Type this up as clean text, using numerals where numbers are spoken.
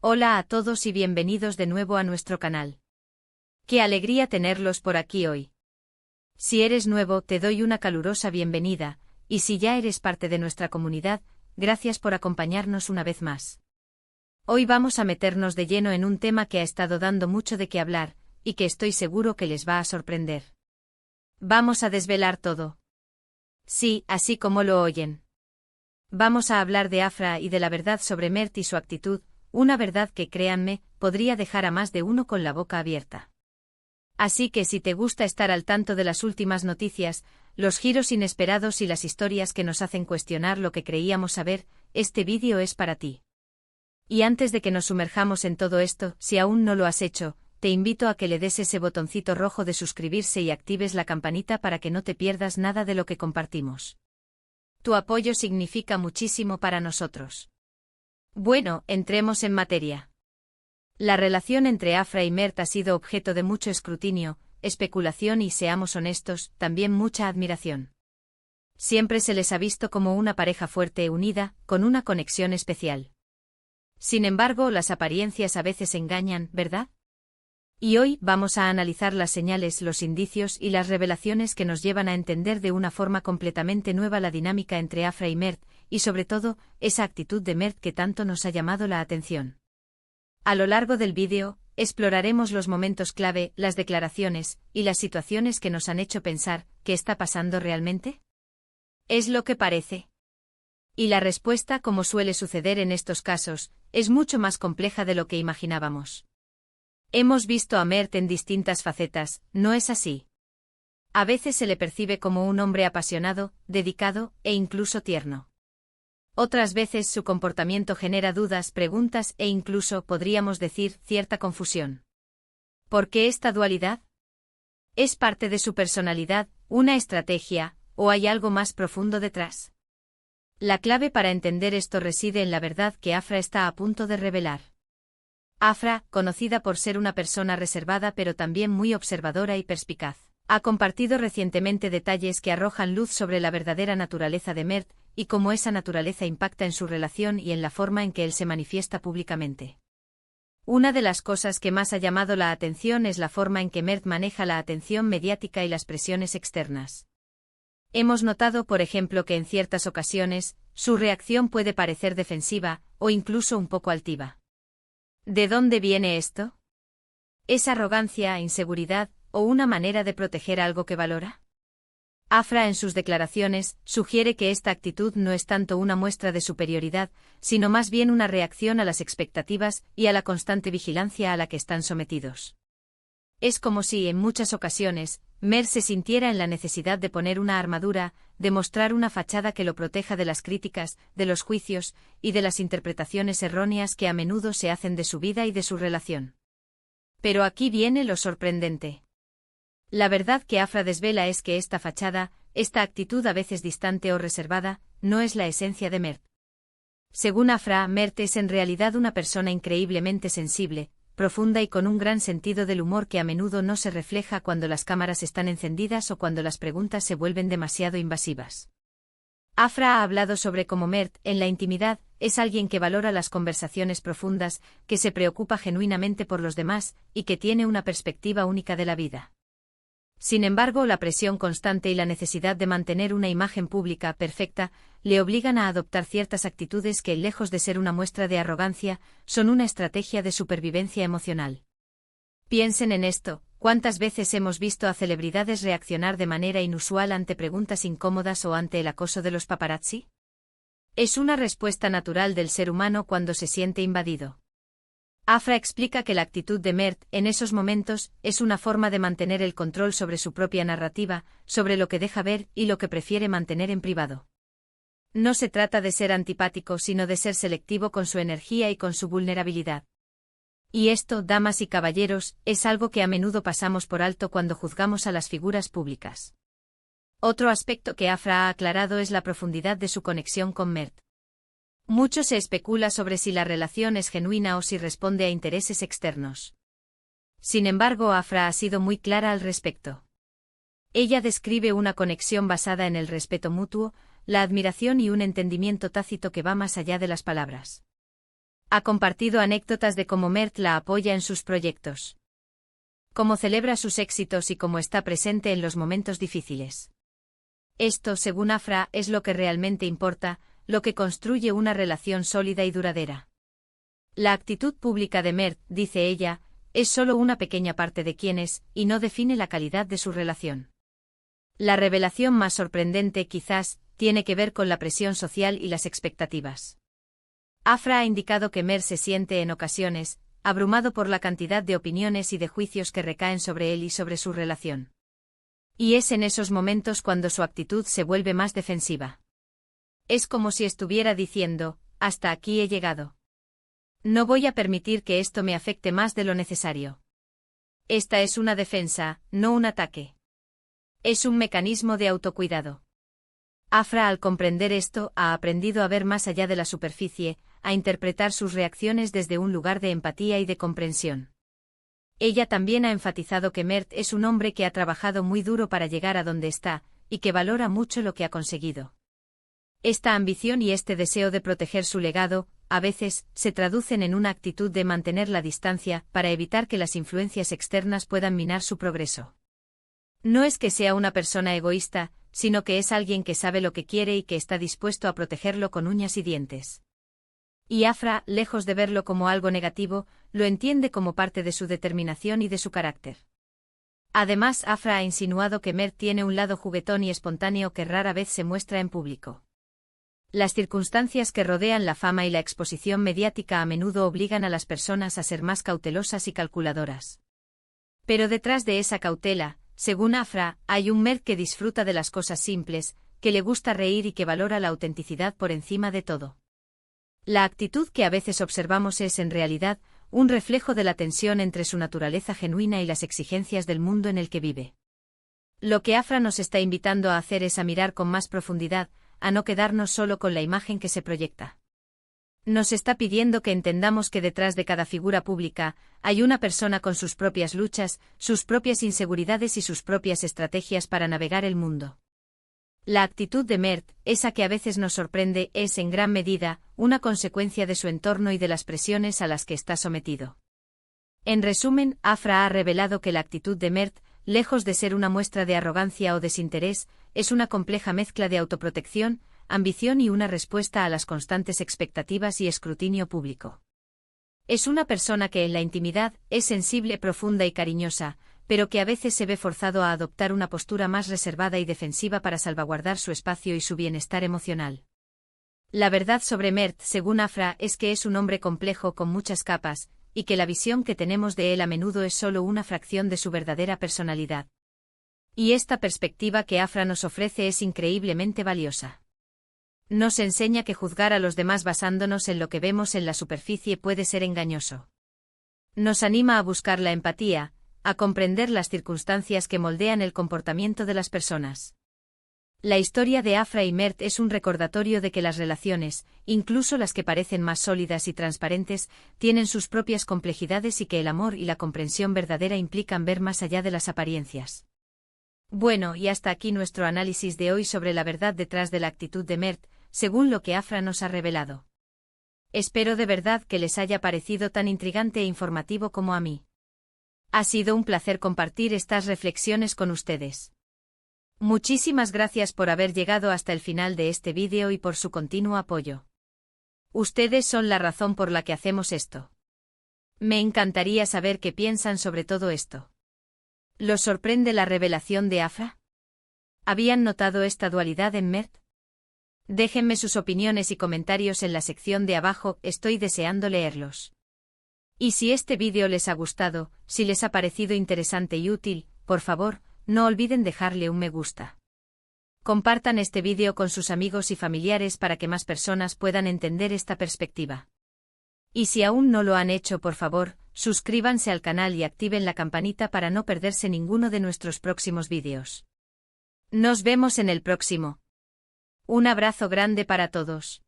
Hola a todos y bienvenidos de nuevo a nuestro canal. Qué alegría tenerlos por aquí hoy. Si eres nuevo, te doy una calurosa bienvenida, y si ya eres parte de nuestra comunidad, gracias por acompañarnos una vez más. Hoy vamos a meternos de lleno en un tema que ha estado dando mucho de qué hablar, y que estoy seguro que les va a sorprender. Vamos a desvelar todo. Sí, así como lo oyen. Vamos a hablar de Afra y de la verdad sobre Mert y su actitud, una verdad que, créanme, podría dejar a más de uno con la boca abierta. Así que si te gusta estar al tanto de las últimas noticias, los giros inesperados y las historias que nos hacen cuestionar lo que creíamos saber, este vídeo es para ti. Y antes de que nos sumerjamos en todo esto, si aún no lo has hecho, te invito a que le des ese botoncito rojo de suscribirse y actives la campanita para que no te pierdas nada de lo que compartimos. Tu apoyo significa muchísimo para nosotros. Bueno, entremos en materia. La relación entre Afra y Mert ha sido objeto de mucho escrutinio, especulación y, seamos honestos, también mucha admiración. Siempre se les ha visto como una pareja fuerte e unida, con una conexión especial. Sin embargo, las apariencias a veces engañan, ¿verdad? Y hoy vamos a analizar las señales, los indicios y las revelaciones que nos llevan a entender de una forma completamente nueva la dinámica entre Afra y Mert, y sobre todo, esa actitud de Mert que tanto nos ha llamado la atención. A lo largo del vídeo, exploraremos los momentos clave, las declaraciones y las situaciones que nos han hecho pensar, ¿qué está pasando realmente? ¿Es lo que parece? Y la respuesta, como suele suceder en estos casos, es mucho más compleja de lo que imaginábamos. Hemos visto a Mert en distintas facetas, ¿no es así? A veces se le percibe como un hombre apasionado, dedicado e incluso tierno. Otras veces su comportamiento genera dudas, preguntas e incluso, podríamos decir, cierta confusión. ¿Por qué esta dualidad? ¿Es parte de su personalidad, una estrategia, o hay algo más profundo detrás? La clave para entender esto reside en la verdad que Afra está a punto de revelar. Afra, conocida por ser una persona reservada pero también muy observadora y perspicaz, ha compartido recientemente detalles que arrojan luz sobre la verdadera naturaleza de Mert, y cómo esa naturaleza impacta en su relación y en la forma en que él se manifiesta públicamente. Una de las cosas que más ha llamado la atención es la forma en que Mert maneja la atención mediática y las presiones externas. Hemos notado, por ejemplo, que en ciertas ocasiones, su reacción puede parecer defensiva, o incluso un poco altiva. ¿De dónde viene esto? ¿Es arrogancia, inseguridad, o una manera de proteger algo que valora? Afra en sus declaraciones sugiere que esta actitud no es tanto una muestra de superioridad, sino más bien una reacción a las expectativas y a la constante vigilancia a la que están sometidos. Es como si, en muchas ocasiones, Mert se sintiera en la necesidad de poner una armadura, de mostrar una fachada que lo proteja de las críticas, de los juicios y de las interpretaciones erróneas que a menudo se hacen de su vida y de su relación. Pero aquí viene lo sorprendente. La verdad que Afra desvela es que esta fachada, esta actitud a veces distante o reservada, no es la esencia de Mert. Según Afra, Mert es en realidad una persona increíblemente sensible, profunda y con un gran sentido del humor que a menudo no se refleja cuando las cámaras están encendidas o cuando las preguntas se vuelven demasiado invasivas. Afra ha hablado sobre cómo Mert, en la intimidad, es alguien que valora las conversaciones profundas, que se preocupa genuinamente por los demás, y que tiene una perspectiva única de la vida. Sin embargo, la presión constante y la necesidad de mantener una imagen pública perfecta le obligan a adoptar ciertas actitudes que, lejos de ser una muestra de arrogancia, son una estrategia de supervivencia emocional. Piensen en esto, ¿cuántas veces hemos visto a celebridades reaccionar de manera inusual ante preguntas incómodas o ante el acoso de los paparazzi? Es una respuesta natural del ser humano cuando se siente invadido. Afra explica que la actitud de Mert, en esos momentos, es una forma de mantener el control sobre su propia narrativa, sobre lo que deja ver y lo que prefiere mantener en privado. No se trata de ser antipático, sino de ser selectivo con su energía y con su vulnerabilidad. Y esto, damas y caballeros, es algo que a menudo pasamos por alto cuando juzgamos a las figuras públicas. Otro aspecto que Afra ha aclarado es la profundidad de su conexión con Mert. Mucho se especula sobre si la relación es genuina o si responde a intereses externos. Sin embargo, Afra ha sido muy clara al respecto. Ella describe una conexión basada en el respeto mutuo, la admiración y un entendimiento tácito que va más allá de las palabras. Ha compartido anécdotas de cómo Mert la apoya en sus proyectos, cómo celebra sus éxitos y cómo está presente en los momentos difíciles. Esto, según Afra, es lo que realmente importa, lo que construye una relación sólida y duradera. La actitud pública de Mert, dice ella, es solo una pequeña parte de quién es, y no define la calidad de su relación. La revelación más sorprendente, quizás, tiene que ver con la presión social y las expectativas. Afra ha indicado que Mert se siente en ocasiones abrumado por la cantidad de opiniones y de juicios que recaen sobre él y sobre su relación. Y es en esos momentos cuando su actitud se vuelve más defensiva. Es como si estuviera diciendo, hasta aquí he llegado. No voy a permitir que esto me afecte más de lo necesario. Esta es una defensa, no un ataque. Es un mecanismo de autocuidado. Afra, al comprender esto, ha aprendido a ver más allá de la superficie, a interpretar sus reacciones desde un lugar de empatía y de comprensión. Ella también ha enfatizado que Mert es un hombre que ha trabajado muy duro para llegar a donde está, y que valora mucho lo que ha conseguido. Esta ambición y este deseo de proteger su legado, a veces, se traducen en una actitud de mantener la distancia para evitar que las influencias externas puedan minar su progreso. No es que sea una persona egoísta, sino que es alguien que sabe lo que quiere y que está dispuesto a protegerlo con uñas y dientes. Y Afra, lejos de verlo como algo negativo, lo entiende como parte de su determinación y de su carácter. Además, Afra ha insinuado que Mert tiene un lado juguetón y espontáneo que rara vez se muestra en público. Las circunstancias que rodean la fama y la exposición mediática a menudo obligan a las personas a ser más cautelosas y calculadoras. Pero detrás de esa cautela, según Afra, hay un Mert que disfruta de las cosas simples, que le gusta reír y que valora la autenticidad por encima de todo. La actitud que a veces observamos es, en realidad, un reflejo de la tensión entre su naturaleza genuina y las exigencias del mundo en el que vive. Lo que Afra nos está invitando a hacer es a mirar con más profundidad, a no quedarnos solo con la imagen que se proyecta. Nos está pidiendo que entendamos que detrás de cada figura pública hay una persona con sus propias luchas, sus propias inseguridades y sus propias estrategias para navegar el mundo. La actitud de Mert, esa que a veces nos sorprende, es en gran medida una consecuencia de su entorno y de las presiones a las que está sometido. En resumen, Afra ha revelado que la actitud de Mert, lejos de ser una muestra de arrogancia o desinterés, es una compleja mezcla de autoprotección, ambición y una respuesta a las constantes expectativas y escrutinio público. Es una persona que en la intimidad es sensible, profunda y cariñosa, pero que a veces se ve forzado a adoptar una postura más reservada y defensiva para salvaguardar su espacio y su bienestar emocional. La verdad sobre Mert, según Afra, es que es un hombre complejo con muchas capas, y que la visión que tenemos de él a menudo es solo una fracción de su verdadera personalidad. Y esta perspectiva que Afra nos ofrece es increíblemente valiosa. Nos enseña que juzgar a los demás basándonos en lo que vemos en la superficie puede ser engañoso. Nos anima a buscar la empatía, a comprender las circunstancias que moldean el comportamiento de las personas. La historia de Afra y Mert es un recordatorio de que las relaciones, incluso las que parecen más sólidas y transparentes, tienen sus propias complejidades y que el amor y la comprensión verdadera implican ver más allá de las apariencias. Bueno, y hasta aquí nuestro análisis de hoy sobre la verdad detrás de la actitud de Mert, según lo que Afra nos ha revelado. Espero de verdad que les haya parecido tan intrigante e informativo como a mí. Ha sido un placer compartir estas reflexiones con ustedes. Muchísimas gracias por haber llegado hasta el final de este vídeo y por su continuo apoyo. Ustedes son la razón por la que hacemos esto. Me encantaría saber qué piensan sobre todo esto. ¿Los sorprende la revelación de Afra? ¿Habían notado esta dualidad en Mert? Déjenme sus opiniones y comentarios en la sección de abajo, estoy deseando leerlos. Y si este vídeo les ha gustado, si les ha parecido interesante y útil, por favor, no olviden dejarle un me gusta. Compartan este vídeo con sus amigos y familiares para que más personas puedan entender esta perspectiva. Y si aún no lo han hecho, por favor, suscríbanse al canal y activen la campanita para no perderse ninguno de nuestros próximos vídeos. Nos vemos en el próximo. Un abrazo grande para todos.